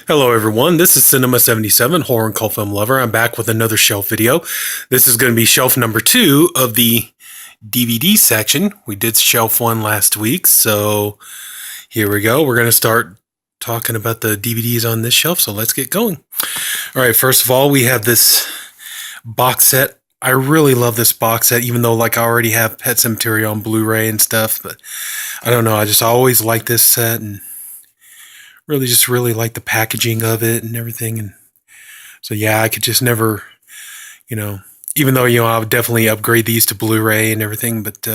Hello everyone, this is Sinema77, horror and cult film lover. I'm back with another shelf video. This is going to be shelf number 2 of the DVD section. We did shelf 1 last week, so here we go. We're going to start talking about the DVDs on this shelf, so let's get going. Alright, first of all, we have this box set. I really love this box set, even though I already have Pet Sematary on Blu-ray and stuff, but I don't know, I just always like this set and really like the packaging of it and everything. And so yeah, I could just never, even though I would definitely upgrade these to Blu-ray and everything, but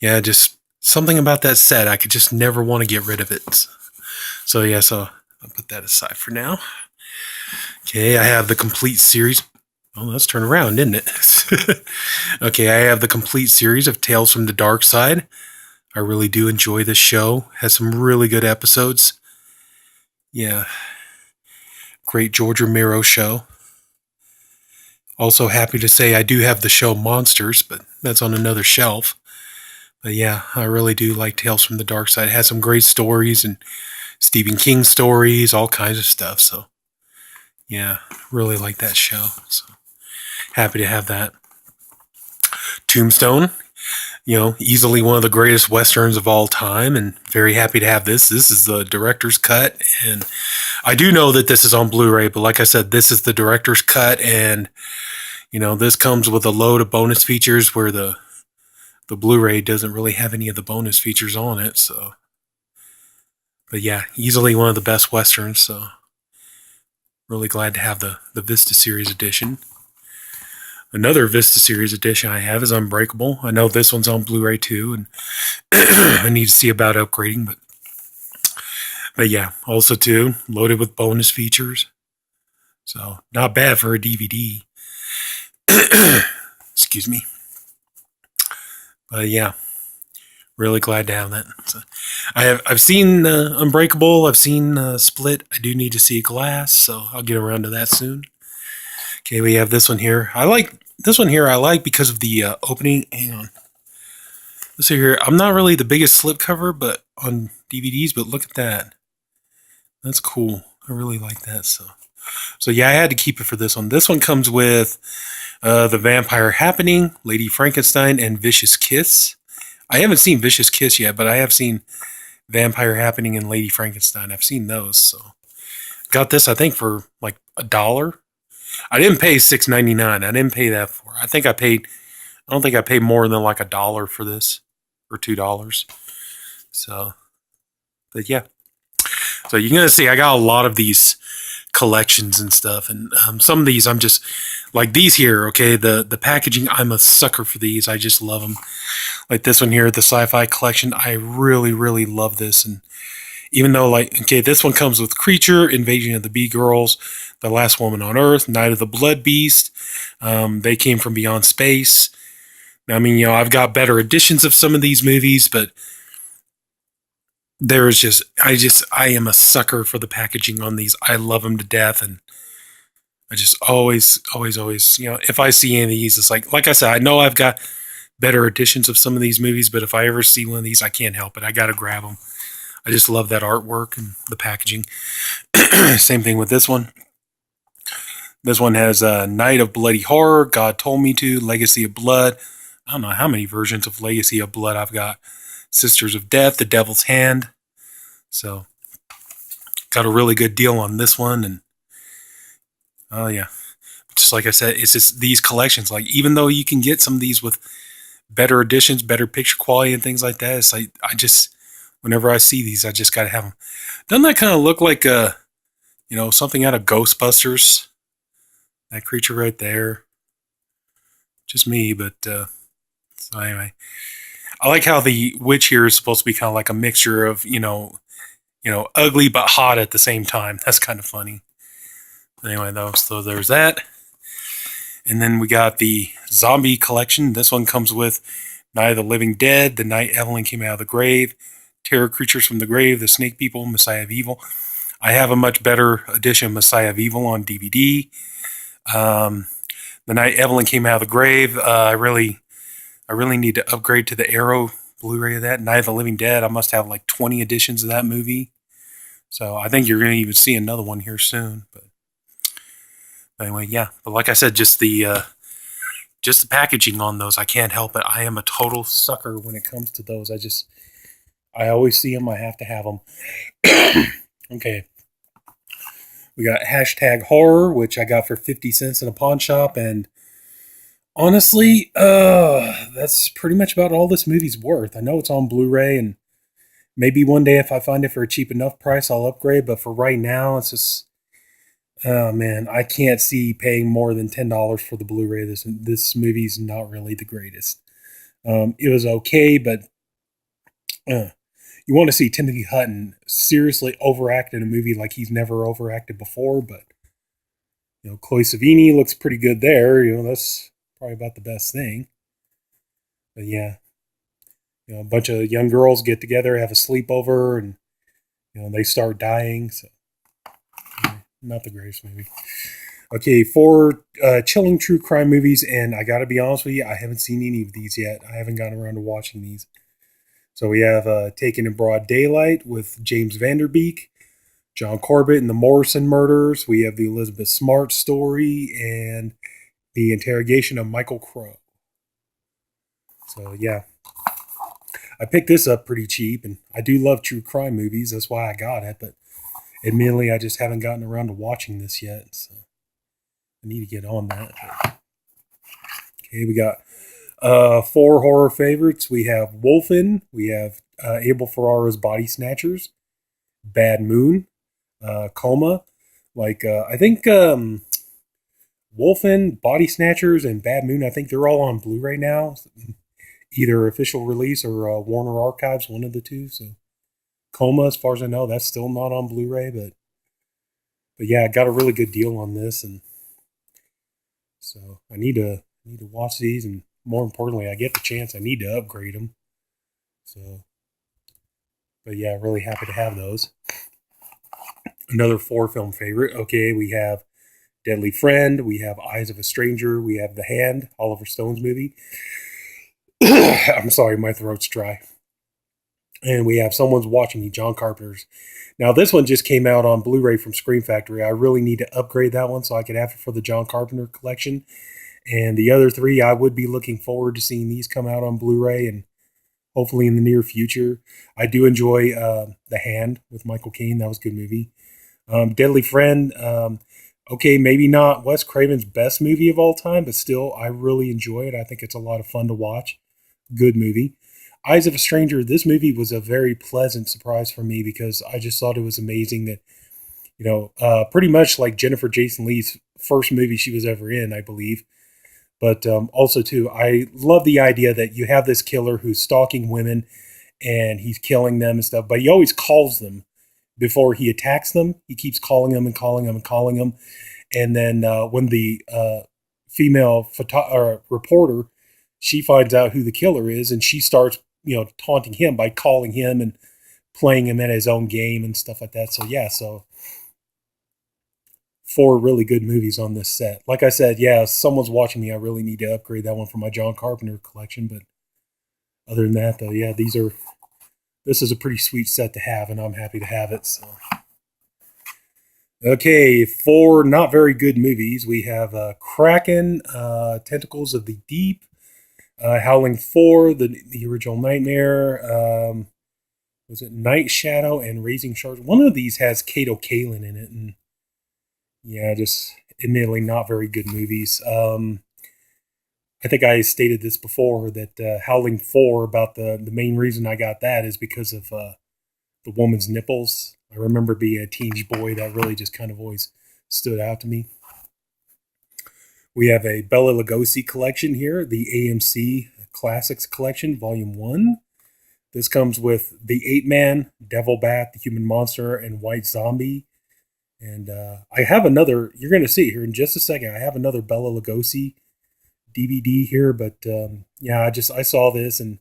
yeah, just something about that set, I could just never want to get rid of it. So yeah, so I'll put that aside for now. Okay, I have the complete series. Oh, let's turn around, isn't it? Okay, I have the complete series of Tales from the Dark Side. I really do enjoy this show. Has some really good episodes. Yeah, great George Romero show. Also happy to say I do have the show Monsters, but that's on another shelf. But yeah, I really do like Tales from the Dark Side. It has some great stories and Stephen King stories, all kinds of stuff. So yeah, really like that show. So happy to have that. Tombstone, easily one of the greatest westerns of all time, and very happy to have this. This is the director's cut, and I do know that this is on Blu-ray, but like I said, this is the director's cut, and this comes with a load of bonus features where the Blu-ray doesn't really have any of the bonus features on it. So, but yeah, easily one of the best westerns. So, really glad to have the Vista Series edition. Another Vista Series edition I have is Unbreakable. I know this one's on Blu-ray too, and I need to see about upgrading, but yeah, also too, loaded with bonus features. So, not bad for a DVD. Excuse me. But yeah, really glad to have that. So, I've seen Unbreakable, I've seen Split. I do need to see Glass, so I'll get around to that soon. Okay, we have this one here. I like this one here. I like because of the opening. Hang on. Let's see here. I'm not really the biggest slipcover, but on DVDs. But look at that. That's cool. I really like that. So yeah, I had to keep it for this one. This one comes with The Vampire Happening, Lady Frankenstein, and Vicious Kiss. I haven't seen Vicious Kiss yet, but I have seen Vampire Happening and Lady Frankenstein. I've seen those. So got this, I think, for like $1. I didn't pay $6.99. I didn't pay that for. I don't think I paid more than like $1 for this, or $2. So, but yeah. So you're gonna see I got a lot of these collections and stuff, and some of these I'm just like these here. Okay, the packaging, I'm a sucker for these. I just love them. Like this one here, the Sci-Fi collection. I really love this, and even though this one comes with Creature, Invasion of the Bee Girls, The Last Woman on Earth, Night of the Blood Beast. They Came from Beyond Space. I mean, I've got better editions of some of these movies, but I am a sucker for the packaging on these. I love them to death, and I just always, if I see any of these, it's like I said, I know I've got better editions of some of these movies, but if I ever see one of these, I can't help it. I got to grab them. I just love that artwork and the packaging. Same thing with this one. This one has Night of Bloody Horror, God Told Me To, Legacy of Blood. I don't know how many versions of Legacy of Blood I've got. Sisters of Death, The Devil's Hand. So, got a really good deal on this one. And, oh yeah. Just like I said, it's just these collections. Like, even though you can get some of these with better editions, better picture quality and things like that, it's like, whenever I see these, I just got to have them. Doesn't that kind of look like something out of Ghostbusters? That creature right there. Just me, but so anyway. I like how the witch here is supposed to be kind of like a mixture of, ugly but hot at the same time. That's kind of funny. Anyway, though, so there's that. And then we got the zombie collection. This one comes with Night of the Living Dead, The Night Evelyn Came Out of the Grave, Terror Creatures from the Grave, The Snake People, Messiah of Evil. I have a much better edition of Messiah of Evil on DVD. The Night Evelyn Came Out of the Grave, I really need to upgrade to the Arrow Blu-ray of that. Night of the Living Dead, I must have like 20 editions of that movie. So I think you're going to even see another one here soon. But anyway, yeah. But like I said, just the packaging on those, I can't help it. I am a total sucker when it comes to those. I always see them. I have to have them. Okay. We got hashtag horror, which I got for 50 cents in a pawn shop. And honestly, that's pretty much about all this movie's worth. I know it's on Blu-ray, and maybe one day if I find it for a cheap enough price, I'll upgrade. But for right now, it's just, oh man, I can't see paying more than $10 for the Blu-ray. This movie's not really the greatest. It was okay, but uh, you want to see Timothy Hutton seriously overact in a movie like he's never overacted before. But Chloe Savini looks pretty good there. That's probably about the best thing. But yeah, a bunch of young girls get together, have a sleepover, and they start dying. So not the greatest movie. Okay, for chilling true crime movies, and I got to be honest with you, I haven't seen any of these yet. I haven't gotten around to watching these. So we have Taken in Broad Daylight with James Vanderbeek, John Corbett and the Morrison Murders. We have the Elizabeth Smart story and the interrogation of Michael Crow. So yeah, I picked this up pretty cheap, and I do love true crime movies. That's why I got it. But admittedly, I just haven't gotten around to watching this yet. So I need to get on that. Okay, we got 4 horror favorites. We have Wolfen. We have Abel Ferrara's Body Snatchers, Bad Moon, Coma. I think Wolfen, Body Snatchers, and Bad Moon, I think they're all on Blu-ray now. Either official release or Warner Archives, one of the two. So Coma, as far as I know, that's still not on Blu-ray, but yeah, I got a really good deal on this, and so I need to watch these, and more importantly, I get the chance, I need to upgrade them. So, but yeah, really happy to have those. Another 4 film favorite. Okay, we have Deadly Friend, we have Eyes of a Stranger, we have The Hand, Oliver Stone's movie. I'm sorry, my throat's dry. And we have Someone's Watching Me, John Carpenter's. Now, this one just came out on Blu-ray from Scream Factory. I really need to upgrade that one so I can have it for the John Carpenter collection. And the other 3, I would be looking forward to seeing these come out on Blu-ray and hopefully in the near future. I do enjoy The Hand with Michael Caine. That was a good movie. Deadly Friend, okay, maybe not Wes Craven's best movie of all time, but still, I really enjoy it. I think it's a lot of fun to watch. Good movie. Eyes of a Stranger, this movie was a very pleasant surprise for me because I just thought it was amazing that, pretty much like Jennifer Jason Leigh's first movie she was ever in, I believe. But also, too, I love the idea that you have this killer who's stalking women and he's killing them and stuff, but he always calls them before he attacks them. He keeps calling them and calling them and calling them. And then when the female reporter, she finds out who the killer is, and she starts, taunting him by calling him and playing him in his own game and stuff like that. So yeah, 4 really good movies on this set. Like I said, yeah, Someone's Watching Me. I really need to upgrade that one for my John Carpenter collection. But other than that, though, yeah, this is a pretty sweet set to have, and I'm happy to have it. So. Okay, 4 not very good movies. We have Kraken, Tentacles of the Deep, Howling 4, the original Nightmare. Was it Night Shadow and Raising Sharks? One of these has Kato Kaelin in it, and yeah, just admittedly not very good movies. I think I stated this before that Howling 4, about the main reason I got that is because of the woman's nipples. I remember being a teenage boy, that really just kind of always stood out to me. We have a Bela Lugosi collection here, the AMC Classics Collection, Volume 1. This comes with The Ape Man, Devil Bat, The Human Monster, and White Zombie. And I have another, you're going to see here in just a second, I have another Bela Lugosi DVD here, but yeah, I saw this and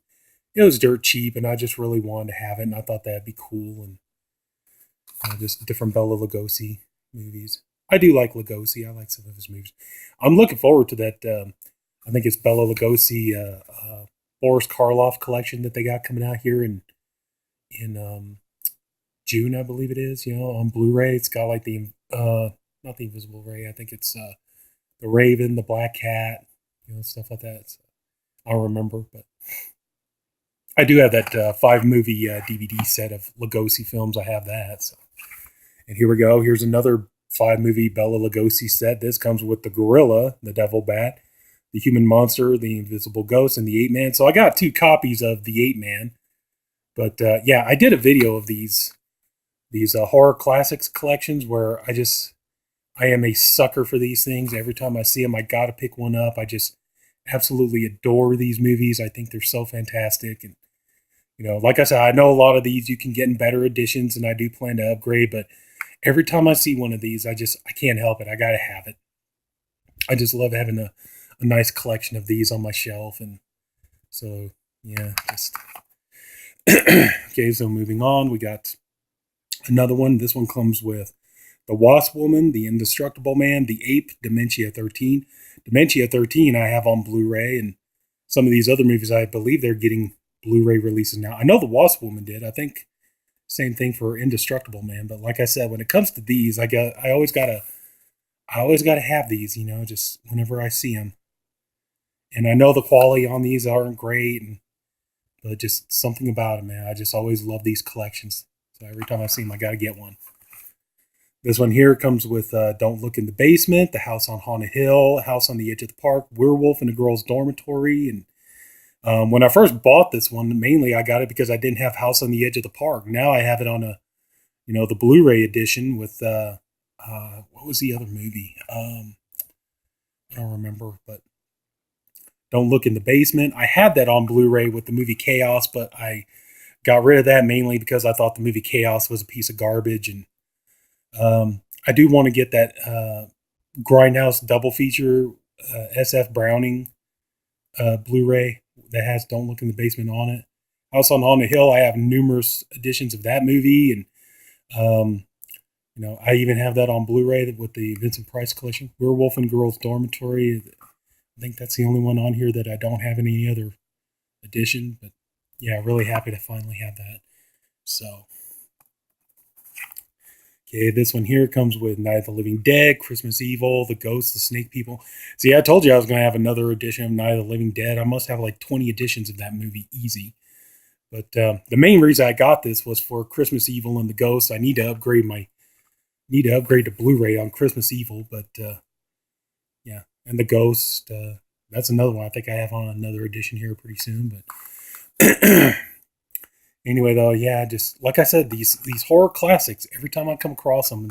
it was dirt cheap, and I just really wanted to have it, and I thought that'd be cool, and just different Bela Lugosi movies. I do like Lugosi. I like some of his movies. I'm looking forward to that. I think it's Bela Lugosi, Boris Karloff collection that they got coming out here in June, I believe it is. On Blu-ray, it's got like the not the Invisible Ray. I think it's the Raven, the Black Cat, stuff like that. So I don't remember, but I do have that 5 movie DVD set of Lugosi films. I have that. So. And here we go. Here's another 5 movie Bela Lugosi set. This comes with the Gorilla, the Devil Bat, the Human Monster, the Invisible Ghost, and the Ape Man. So I got 2 copies of the Ape Man. But yeah, I did a video of these horror classics collections where I am a sucker for these things. Every time I see them, I got to pick one up. I just absolutely adore these movies. I think they're so fantastic. And, like I said, I know a lot of these you can get in better editions, and I do plan to upgrade. But every time I see one of these, I can't help it. I got to have it. I just love having a nice collection of these on my shelf. And so, yeah, just. Okay, so moving on, we got another one. This one comes with The Wasp Woman, The Indestructible Man, The Ape, Dementia 13. Dementia 13 I have on Blu-ray, and some of these other movies, I believe they're getting Blu-ray releases now. I know The Wasp Woman did. I think same thing for Indestructible Man. But like I said, when it comes to these, I always gotta have these. Just whenever I see them. And I know the quality on these aren't great, but just something about it, man. I just always love these collections. So every time I see them, I gotta get one. This one here comes with Don't Look in the Basement, The House on Haunted Hill, House on the Edge of the Park, Werewolf in a Girl's Dormitory. And when I first bought this one, mainly I got it because I didn't have House on the Edge of the Park. Now I have it on the Blu-ray edition with, what was the other movie? I don't remember, but Don't Look in the Basement. I had that on Blu-ray with the movie Chaos, but I got rid of that mainly because I thought the movie Chaos was a piece of garbage. And I do want to get that Grindhouse double feature SF Browning Blu-ray that has Don't Look in the Basement on it. House on Haunted Hill, I have numerous editions of that movie, and I even have that on Blu-ray with the Vincent Price collection. Werewolf in Girls Dormitory. I think that's the only one on here that I don't have in any other edition, but yeah, really happy to finally have that. So. Okay, this one here comes with Night of the Living Dead, Christmas Evil, The Ghost, The Snake People. See, I told you I was going to have another edition of Night of the Living Dead. I must have like 20 editions of that movie, easy. But the main reason I got this was for Christmas Evil and The Ghost. I need to upgrade to Blu-ray on Christmas Evil, but yeah, and The Ghost. That's another one I think I have on another edition here pretty soon. But anyway, though, yeah, just like I said, these horror classics, every time I come across them,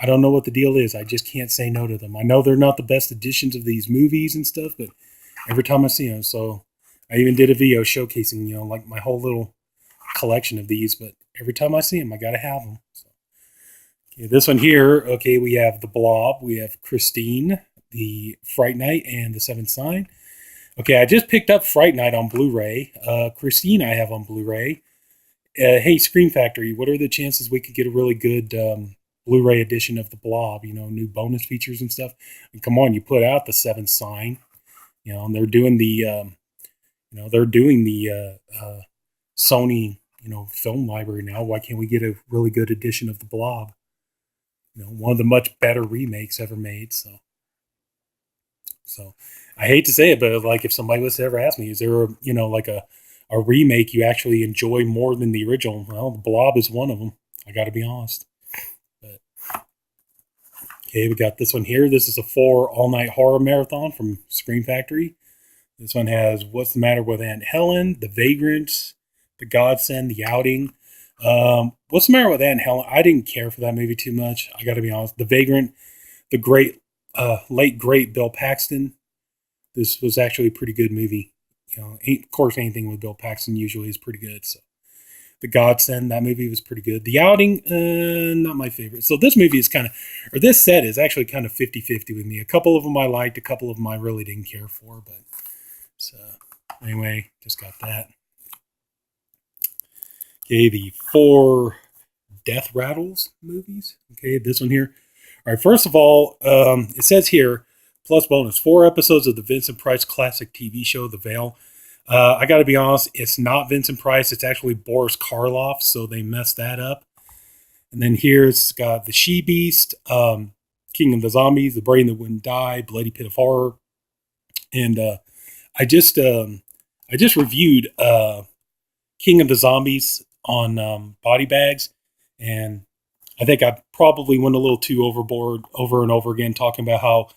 I don't know what the deal is. I just can't say no to them. I know they're not the best editions of these movies and stuff, but every time I see them, so I even did a video showcasing, like my whole little collection of these, but every time I see them, I got to have them. So. Okay, this one here, okay, we have The Blob, we have Christine, The Fright Night, and The Seventh Sign. Okay, I just picked up Fright Night on Blu-ray. Christine I have on Blu-ray. Hey, Scream Factory, what are the chances we could get a really good Blu-ray edition of The Blob? New bonus features and stuff. And come on, you put out The Seventh Sign. And they're doing the, Sony, film library now. Why can't we get a really good edition of The Blob? One of the much better remakes ever made. So I hate to say it, but like if somebody was to ever ask me, is there a remake you actually enjoy more than the original? Well, The Blob is one of them. I got to be honest. But okay, we got this one here. This is a 4 all-night horror marathon from Scream Factory. This one has What's the Matter with Aunt Helen, The Vagrant, The Godsend, The Outing. What's the Matter with Aunt Helen? I didn't care for that movie too much. I got to be honest. The Vagrant, the late great Bill Paxton. This was actually a pretty good movie. Of course, anything with Bill Paxton usually is pretty good. So, The Godsend, that movie was pretty good. The Outing, not my favorite. So this movie is this set is actually kind of 50-50 with me. A couple of them I liked, a couple of them I really didn't care for. But so anyway, just got that. Okay, the 4 Death Rattles movies. Okay, this one here. All right, first of all, it says here, plus bonus, 4 episodes of the Vincent Price classic TV show, The Veil. I got to be honest, it's not Vincent Price. It's actually Boris Karloff, so they messed that up. And then here it's got the She Beast, King of the Zombies, The Brain That Wouldn't Die, Bloody Pit of Horror, and I just um, I just reviewed King of the Zombies on Body Bags, and I think I probably went a little too overboard over and over again talking about how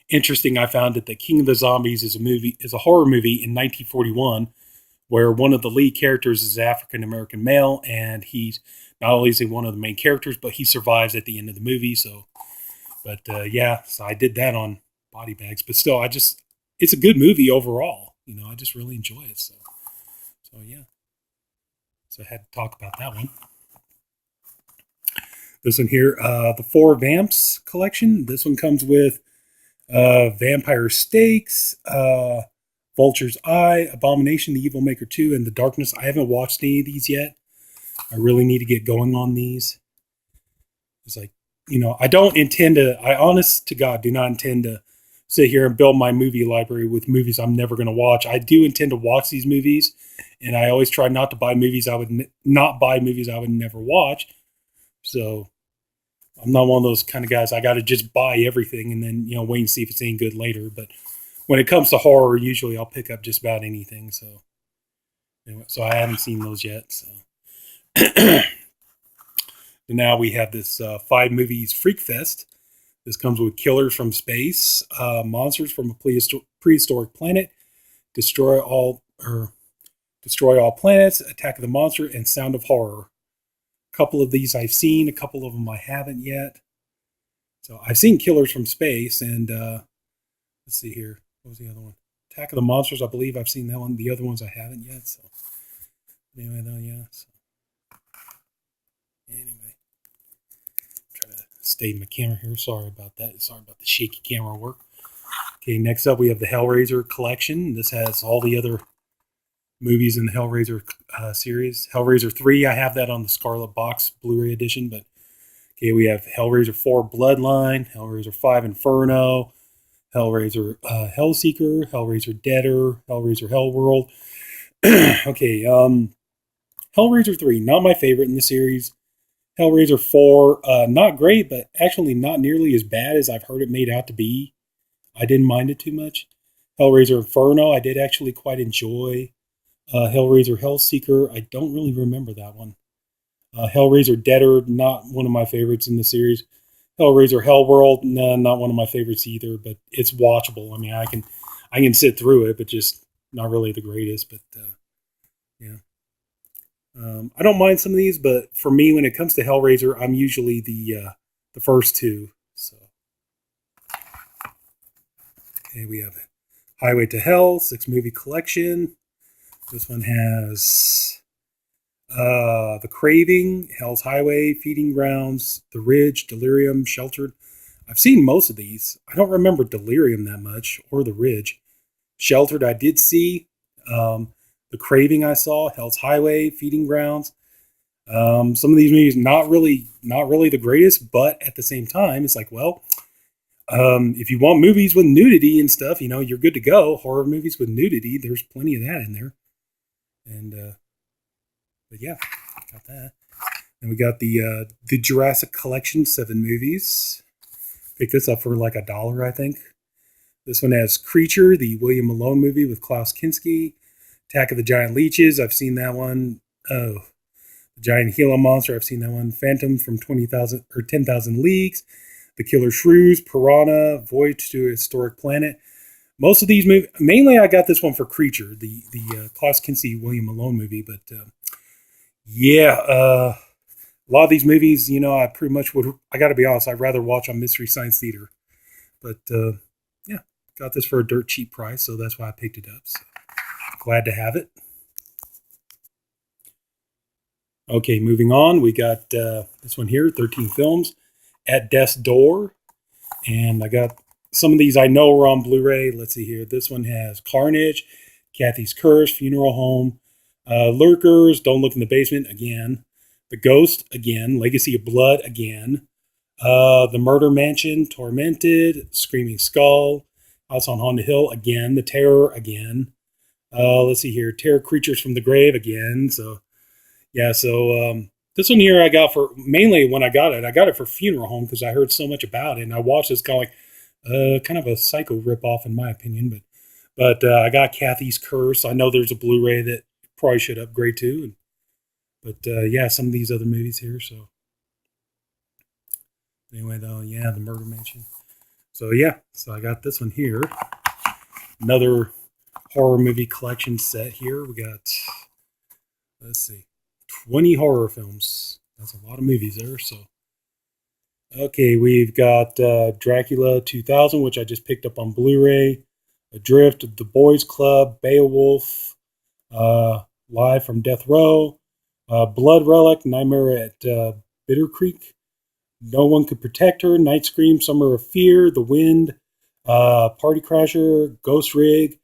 interesting I found it that King of the Zombies is a horror movie in 1941 where one of the lead characters is African American male, and he's not only is he one of the main characters, but he survives at the end of the movie. So, but yeah, so I did that on Body Bags, but still, it's a good movie overall. I just really enjoy it. So yeah, so I had to talk about that one. This one here, the Four Vamps collection. This one comes with Vampire Stakes, Vulture's Eye, Abomination, The Evil Maker 2, and The Darkness. I haven't watched any of these yet. I really need to get going on these. It's like, I don't intend to, I honest to God do not intend to sit here and build my movie library with movies I'm never going to watch. I do intend to watch these movies, and I always try not to buy movies not buy movies I would never watch. So I'm not one of those kind of guys. I got to just buy everything and then, wait and see if it's any good later. But when it comes to horror, usually I'll pick up just about anything. So anyway, so I haven't seen those yet. So now we have this 5 movies Freak Fest. This comes with Killers from Space, Monsters from a Prehistoric Planet, Destroy All Planets, Attack of the Monster, and Sound of Horror. A couple of these I've seen, a couple of them I haven't yet. So I've seen Killers from Space, and let's see here. What was the other one? Attack of the Monsters, I believe I've seen that one. The other ones I haven't yet. So anyway, though, yeah. So, anyway, try to stay my camera here. Sorry about that. Sorry about the shaky camera work. Okay, next up we have the Hellraiser collection. This has all the other movies in the Hellraiser series. Hellraiser 3, I have that on the Scarlet Box Blu-ray edition. But okay, we have Hellraiser 4 Bloodline, Hellraiser 5 Inferno, Hellraiser Hellseeker, Hellraiser Deader, Hellraiser Hellworld. Okay, Hellraiser 3, not my favorite in the series. Hellraiser 4, not great, but actually not nearly as bad as I've heard it made out to be. I didn't mind it too much. Hellraiser Inferno, I did actually quite enjoy. Hellraiser Hellseeker, I don't really remember that one. Hellraiser Deader, not one of my favorites in the series. Hellraiser Hellworld, nah, not one of my favorites either, but it's watchable. I mean, I can sit through it, but just not really the greatest. But yeah, I don't mind some of these, but for me, when it comes to Hellraiser, I'm usually the first two. So okay, we have Highway to Hell 6 movie collection. This one has The Craving, Hell's Highway, Feeding Grounds, The Ridge, Delirium, Sheltered. I've seen most of these. I don't remember Delirium that much, or The Ridge. Sheltered I did see. The Craving I saw, Hell's Highway, Feeding Grounds. Some of these movies not really the greatest, but at the same time, it's like, well, if you want movies with nudity and stuff, you're good to go. Horror movies with nudity, there's plenty of that in there. And but yeah, got that. And we got the Jurassic Collection 7 movies. Picked this up for like $1, I think. This one has Creature, the William Malone movie with Klaus Kinski. Attack of the Giant Leeches, I've seen that one. Oh, the Giant Gila Monster, I've seen that one. Phantom from 10,000 Leagues. The Killer Shrews, Piranha, Voyage to a Historic Planet. Most of these movies, mainly I got this one for Creature, the Klaus Kinski William Malone movie. But yeah, a lot of these movies, I pretty much would, I got to be honest, I'd rather watch on Mystery Science Theater. But yeah, got this for a dirt cheap price, so that's why I picked it up. So glad to have it. Okay, moving on, we got this one here, 13 Films, At Death's Door. And I got some of these I know are on Blu-ray. Let's see here. This one has Carnage, Kathy's Curse, Funeral Home, Lurkers, Don't Look in the Basement, again. The Ghost, again. Legacy of Blood, again. The Murder Mansion, Tormented, Screaming Skull, House on Haunted Hill, again. The Terror, again. Let's see here. Terror Creatures from the Grave again. So, yeah, so this one here I got for, mainly when I got it for Funeral Home because I heard so much about it. And I watched this kind of a psycho ripoff in my opinion. But I got Kathy's Curse. I know there's a Blu-ray that probably should upgrade to. But yeah, some of these other movies here. So anyway, though, yeah, the Murder Mansion. So yeah, so I got this one here. Another horror movie collection set here. We got, let's see, 20 horror films. That's a lot of movies there. So okay, we've got Dracula 2000, which I just picked up on Blu-ray. Adrift, The Boys Club, Beowulf, Live from Death Row, Blood Relic, Nightmare at Bitter Creek, No One Could Protect Her, Night Scream, Summer of Fear, The Wind, Party Crasher, Ghost Rig,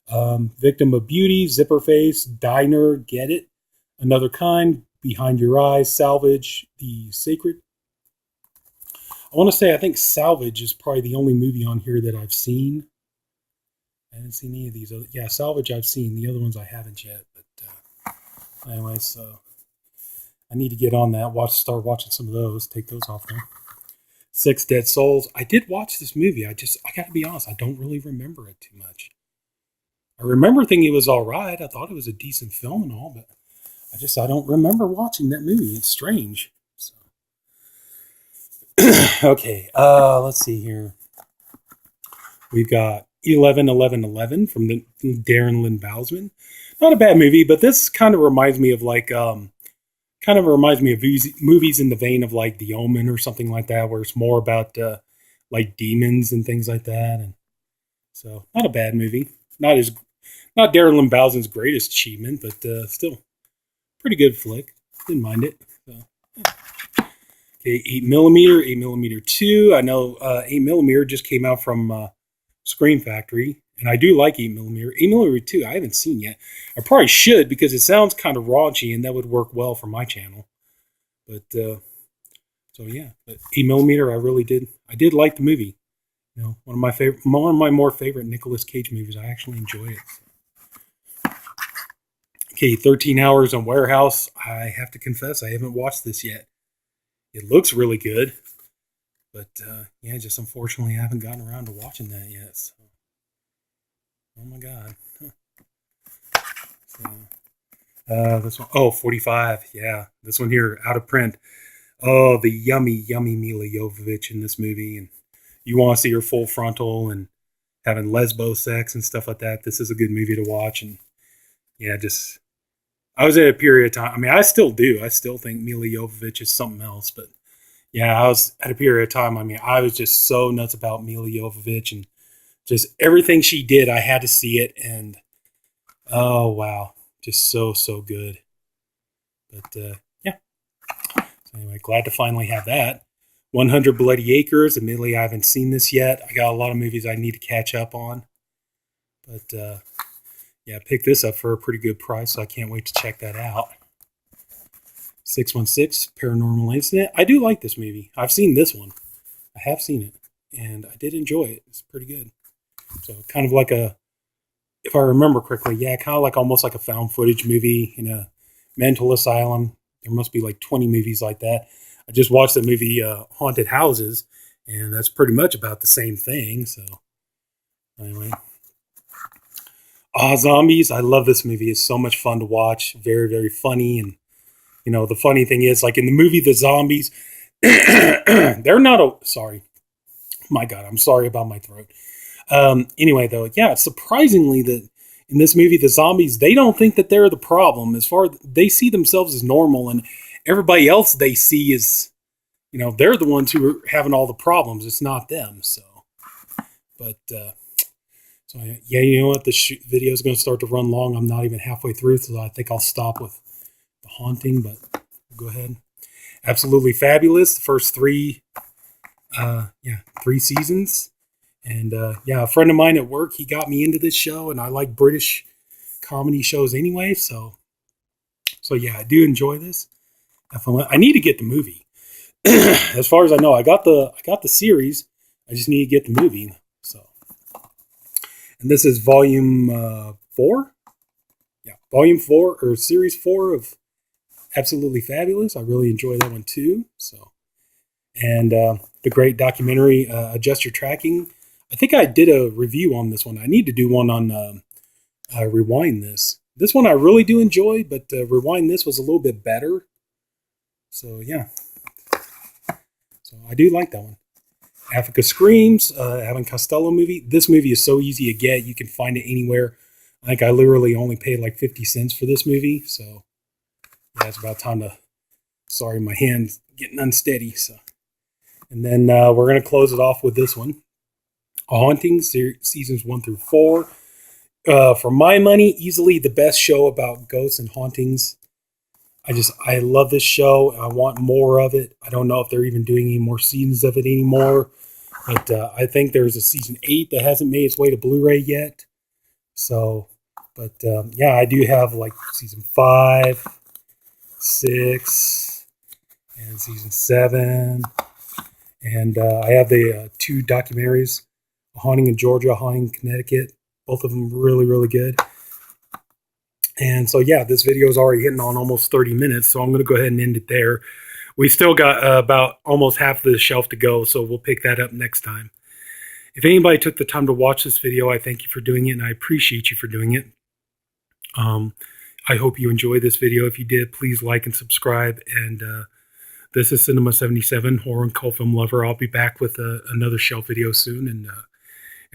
Victim of Beauty, Zipper Face, Diner, Get It, Another Kind, Behind Your Eyes, Salvage, The Sacred. I want to say I think Salvage is probably the only movie on here that I've seen. I haven't seen any of these other. Yeah, Salvage I've seen. The other ones I haven't yet. But anyway, so I need to get on that. Start watching some of those. Take those off there. Six Dead Souls. I did watch this movie. I got to be honest. I don't really remember it too much. I remember thinking it was all right. I thought it was a decent film and all, but I don't remember watching that movie. It's strange. So. Okay. Let's see here. We've got 11-11-11 from the Darren Lynn Bousman. Not a bad movie, but this kind of reminds me of movies in the vein of like The Omen or something like that, where it's more about like demons and things like that. And so, not a bad movie. Not Darren Lynn Bousman's greatest achievement, but still pretty good flick. Didn't mind it. So, yeah. Okay, 8mm, 8mm 2. I know 8mm just came out from Screen Factory, and I do like 8mm. 8mm 2 I haven't seen yet. I probably should because it sounds kind of raunchy, and that would work well for my channel. But so yeah, but 8mm I did like the movie. You know, one of my more favorite Nicolas Cage movies. I actually enjoy it. So. Okay, 13 Hours on Warehouse. I have to confess I haven't watched this yet. It looks really good. But, yeah, just unfortunately I haven't gotten around to watching that yet. So. Oh, my God. So, this one, 45. Yeah, this one here, out of print. Oh, the yummy Mila Jovovich in this movie. And you want to see her full frontal and having lesbo sex and stuff like that. This is a good movie to watch. And, yeah, I was at a period of time. I mean, I still do. I still think Mila Jovovich is something else, but yeah, I was at a period of time. I mean, I was just so nuts about Mila Jovovich and just everything she did. I had to see it, and oh wow, just so good. But yeah. So anyway, glad to finally have that. 100 Bloody Acres. Admittedly, I haven't seen this yet. I got a lot of movies I need to catch up on. But yeah, picked this up for a pretty good price, so I can't wait to check that out. 616 Paranormal Incident. I do like this movie. I've seen this one. I have seen it, and I did enjoy it. It's pretty good. So kind of like if I remember correctly, yeah, kind of like almost like a found footage movie in a mental asylum. There must be like 20 movies like that. I just watched the movie Haunted Houses, and that's pretty much about the same thing. So anyway. Zombies. I love this movie. It's so much fun to watch. Very, very funny. And, you know, the funny thing is, like in the movie The Zombies, they're not sorry. My God, I'm sorry about my throat. Anyway, though, yeah, surprisingly that in this movie, the zombies, they don't think that they're the problem. As far as they see themselves as normal, and everybody else they see is, you know, they're the ones who are having all the problems. It's not them. So, but so yeah, you know what? The video is going to start to run long. I'm not even halfway through, so I think I'll stop with the haunting. But we'll go ahead. Absolutely Fabulous. The first three seasons. And yeah, a friend of mine at work, he got me into this show, and I like British comedy shows anyway. So yeah, I do enjoy this. I need to get the movie. As far as I know, I got the series. I just need to get the movie. So, and this is volume 4. Volume 4 or Series 4 of Absolutely Fabulous. I really enjoy that one too. So, and the great documentary Adjust Your Tracking. I think I did a review on this one. I need to do one on Rewind This. This one I really do enjoy, but Rewind This was a little bit better. So yeah, so I do like that one. Africa Screams, Abbott Costello movie. This movie is so easy to get. You can find it anywhere. I think I literally only paid like 50 cents for this movie. So yeah, it's about time to, sorry, my hand's getting unsteady. So, and then we're going to close it off with this one. Haunting, seasons 1 through 4. For my money, easily the best show about ghosts and hauntings. I love this show. I want more of it. I don't know if they're even doing any more seasons of it anymore. But I think there's a season 8 that hasn't made its way to Blu-ray yet. So, but yeah, I do have like season 5, 6, and season 7. And I have the 2 documentaries, Haunting in Georgia, Haunting in Connecticut. Both of them really, really good. And so, yeah, this video is already hitting on almost 30 minutes, so I'm going to go ahead and end it there. We still got about almost half of the shelf to go, so we'll pick that up next time. If anybody took the time to watch this video, I thank you for doing it, and I appreciate you for doing it. I hope you enjoyed this video. If you did, please like and subscribe. And this is Sinema77, horror and cult film lover. I'll be back with another shelf video soon. And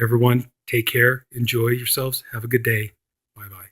everyone, take care. Enjoy yourselves. Have a good day. Bye-bye.